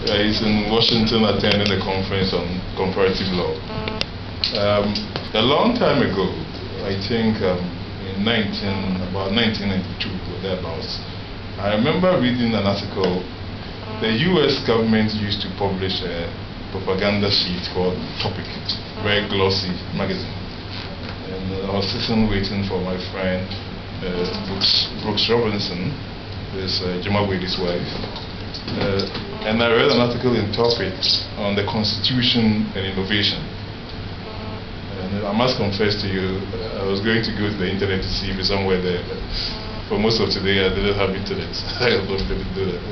He's in Washington attending a conference on comparative law. A long time ago, I think in about 1992 or thereabouts, I remember reading an article. The US government used to publish a propaganda sheet called Topic, very glossy magazine. And I was sitting waiting for my friend Brooks Robinson, this Jamawede's wife. And I read an article in Topic on the Constitution and innovation. And I must confess to you, I was going to go to the internet to see if it's somewhere there. But for most of today, I didn't have internet. I don't know if they did do that.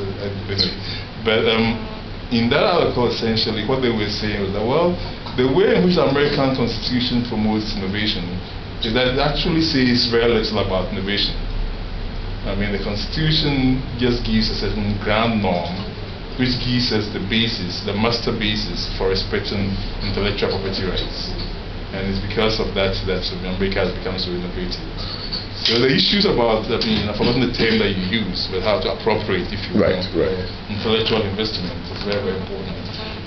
But in that article, essentially, what they were saying was that, well, the way in which the American Constitution promotes innovation is that it actually says very little about innovation. I mean, the Constitution just gives a certain grand norm, which gives us the basis, the master basis for respecting intellectual property rights. And it's because of that that America has become so innovative. So the issues about, I mean, I've forgotten the term that you use, but how to appropriate, if you will, intellectual investment is very, very important.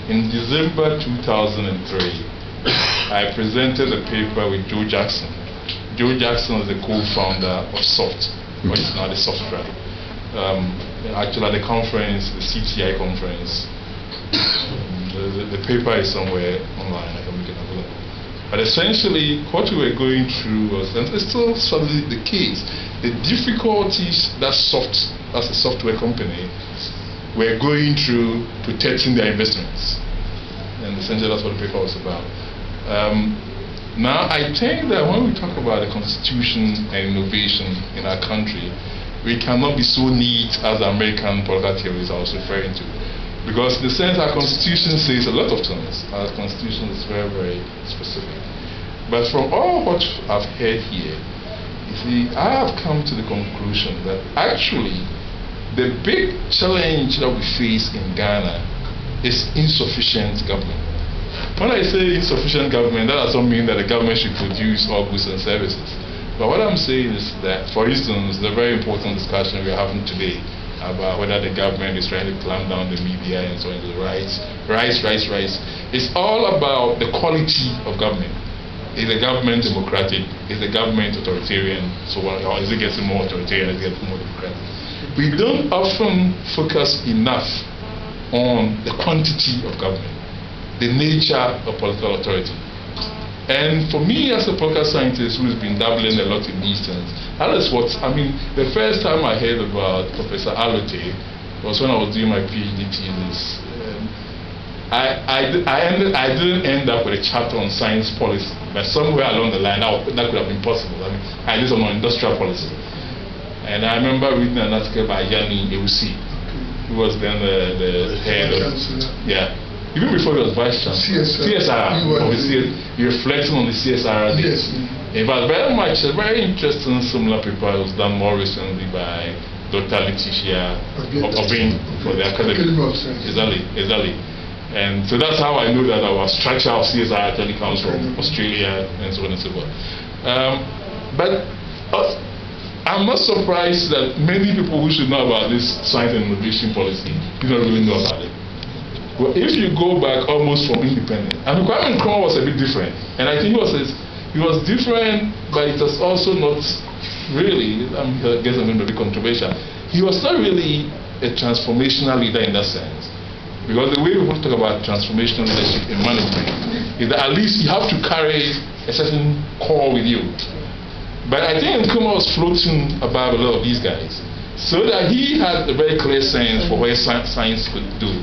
In December 2003, I presented a paper with Joe Jackson. Joe Jackson is the co-founder of SOFT, which is now the software. Actually, at the conference, the CTI conference, the paper is somewhere online. I can make it available. But essentially, what we were going through was, and it's still suddenly the case, the difficulties that SOFT, as a software company, were going through protecting their investments. And essentially, that's what the paper was about. Now, I think that when we talk about the Constitution and innovation in our country, we cannot be so neat as the American political theories I was referring to. Because in the sense our Constitution says a lot of things. Our Constitution is very, very specific. But from all what I've heard here, you see, I have come to the conclusion that actually the big challenge that we face in Ghana is insufficient government. When I say insufficient government, that doesn't mean that the government should produce all goods and services. But what I'm saying is that, for instance, the very important discussion we're having today about whether the government is trying to clamp down the media and so on, the rights. It's all about the quality of government. Is the government democratic? Is the government authoritarian? So on, or is it getting more authoritarian? Is it getting more democratic? We don't often focus enough on the quantity of government, the nature of political authority. And for me, as a political scientist who's been dabbling a lot in these things, that is what, I mean, the first time I heard about Professor Allotey was when I was doing my PhD thesis. I didn't end up with a chapter on science policy, but somewhere along the line, that could have been possible. I mean, I did some on industrial policy. And I remember reading an article by Yanni Ewusi, who was then the head of, yeah. Even before he was vice chancellor, CSR, obviously reflecting on the CSR. Yes. In fact, very much a very interesting similar paper was done more recently by Dr. Letitia Obin for the academy. Exactly. And so that's how I know that our structure of CSR actually comes from Australia and so on and so forth. But I'm not surprised that many people who should know about this science and innovation policy do not really know about it. Well, if you go back almost from independence, and Kwame Nkrumah was a bit different, and I think he was different, but it was also not really, I guess I'm going to be controversial, he was not really a transformational leader in that sense. Because the way we want to talk about transformational leadership in management is that at least you have to carry a certain core with you. But I think Nkrumah was floating above a lot of these guys, so that he had a very clear sense for where science could do.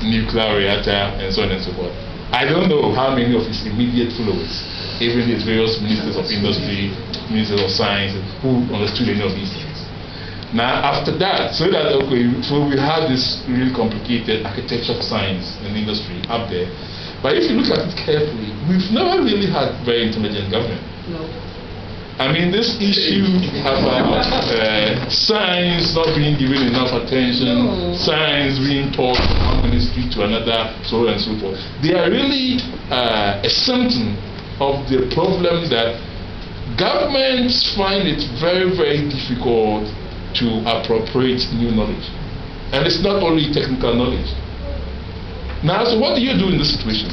Nuclear reactor and so on and so forth. I don't know how many of his immediate followers, even his various ministers of industry, ministers of science, who understood any of these things. Now after that, so we have this really complicated architecture of science and industry up there. But if you look at it carefully, we've never really had very intelligent government. No. I mean, this issue about science not being given enough attention, science being taught from one ministry to another, so on and so forth, they are really a symptom of the problem that governments find it very, very difficult to appropriate new knowledge. And it's not only technical knowledge. Now, so what do you do in this situation?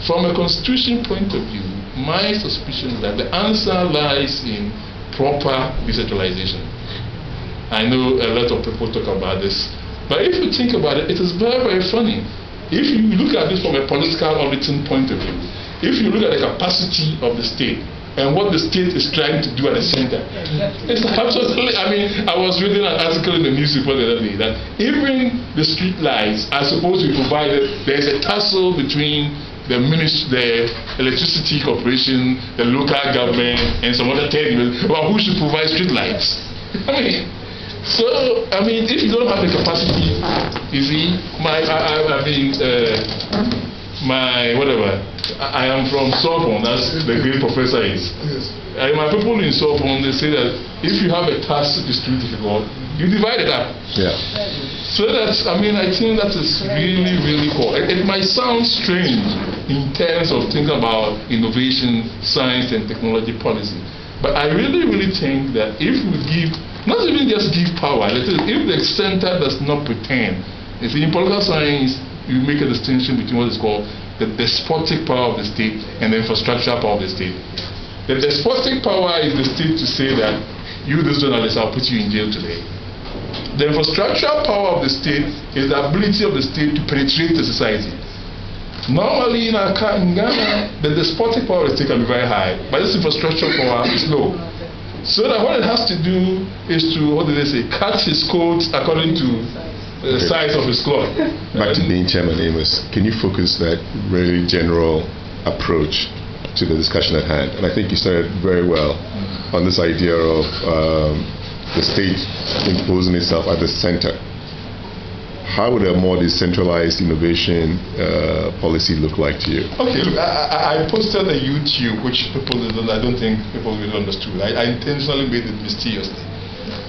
From a constitution point of view, my suspicion is that the answer lies in proper decentralization. I know a lot of people talk about this, but if you think about it, it is very, very funny. If you look at this from a political auditing point of view, if you look at the capacity of the state and what the state is trying to do at the center, it's absolutely, I mean, I was reading an article in the newspaper the other day that even the street lights are supposed to be provided. There's a tussle between the electricity corporation, the local government, and some other territories about who should provide street lights. I mean, so, I mean, if you don't have the capacity, you see, I am from Sorbonne, that's the great professor is. Yes. My people in Sorbonne, they say that if you have a task to distribute difficult, you divide it up. Yeah. So that's, I mean, I think that is really, really cool. It might sound strange in terms of thinking about innovation, science, and technology policy. But I really, really think that if we give, not even just give power, if the center does not pretend, you see, in political science, you make a distinction between what is called the despotic power of the state and the infrastructural power of the state. The despotic power is the state to say that you, this journalist, I'll put you in jail today. The infrastructural power of the state is the ability of the state to penetrate the society. Normally in Ghana, the despotic power of the state can be very high, but this infrastructural power is low. So that what it has to do is to, what do they say, cut his coat according to the size of his cloth. Back to being Chairman Amos, can you focus that really general approach to the discussion at hand? And I think you started very well on this idea of the state imposing itself at the center. How would a more decentralized innovation policy look like to you? Okay, look, I posted a YouTube, which people didn't, I don't think people really understood. I intentionally made it mysteriously.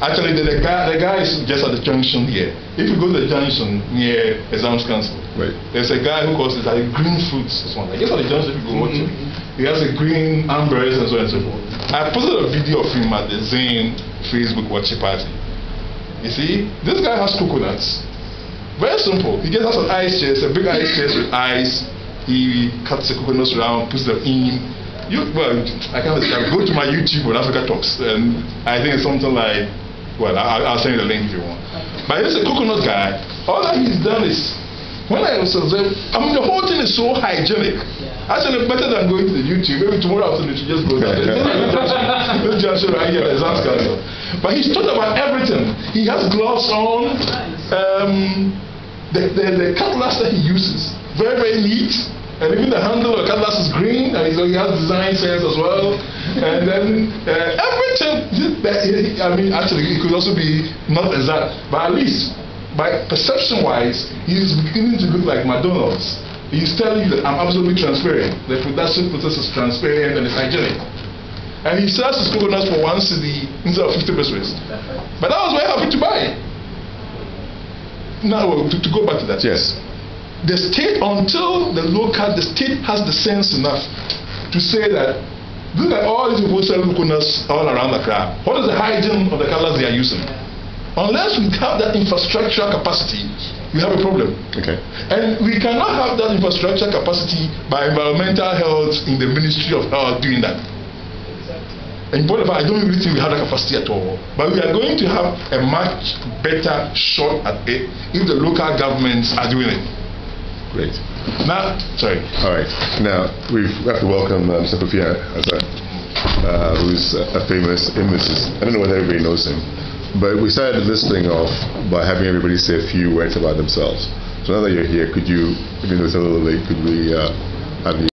Actually, the guy is just at the junction here. If you go to the junction near Exams Council, right, there's a guy who calls it like green fruits or something. I guess at the junction, if you go watch him, he has a green umbrellas and so on and so forth. I posted a video of him at the Zane Facebook watching party. You see, this guy has coconuts. Very simple. He just has an ice chest, a big ice chest with ice. He cuts the coconuts around, puts them in. Well, I can't describe. Go to my YouTube on Africa Talks, and I think it's something like, well, I'll send you the link if you want. But he's a coconut guy. All that he's done is, when I was observing, I mean, the whole thing is so hygienic. Actually, better than going to the YouTube. Maybe tomorrow afternoon you just go down. This junction right here, the Exams Council. But he's talked about everything. He has gloves on. The cutlass that he uses, very, very neat. And even the handle of the cutlass is green, and he has design sense as well. And then everything, I mean, actually, it could also be not exact, but at least, by perception-wise, he's beginning to look like McDonald's. He's telling you that I'm absolutely transparent. The production process is transparent and it's hygienic. And he sells his coconuts for 1 cedi instead of 50 pesos. But I was very happy to buy it. Now, to go back to that. Yes. The state, until the state has the sense enough to say that, look at all these people selling coconuts all around Accra. What is the hygiene of the colors they are using? Unless we have that infrastructural capacity, we have a problem. Okay. And we cannot have that infrastructure capacity by environmental health in the Ministry of Health doing that. And I don't really think we have that capacity at all. But we are going to have a much better shot at it if the local governments are doing it. Great. Now, sorry. All right. Now, we have to welcome Mr. Kofi, who's a famous imbecist. I don't know whether everybody knows him. But we started this thing off by having everybody say a few words about themselves. So now that you're here, could you, even though it's a little late, could we have you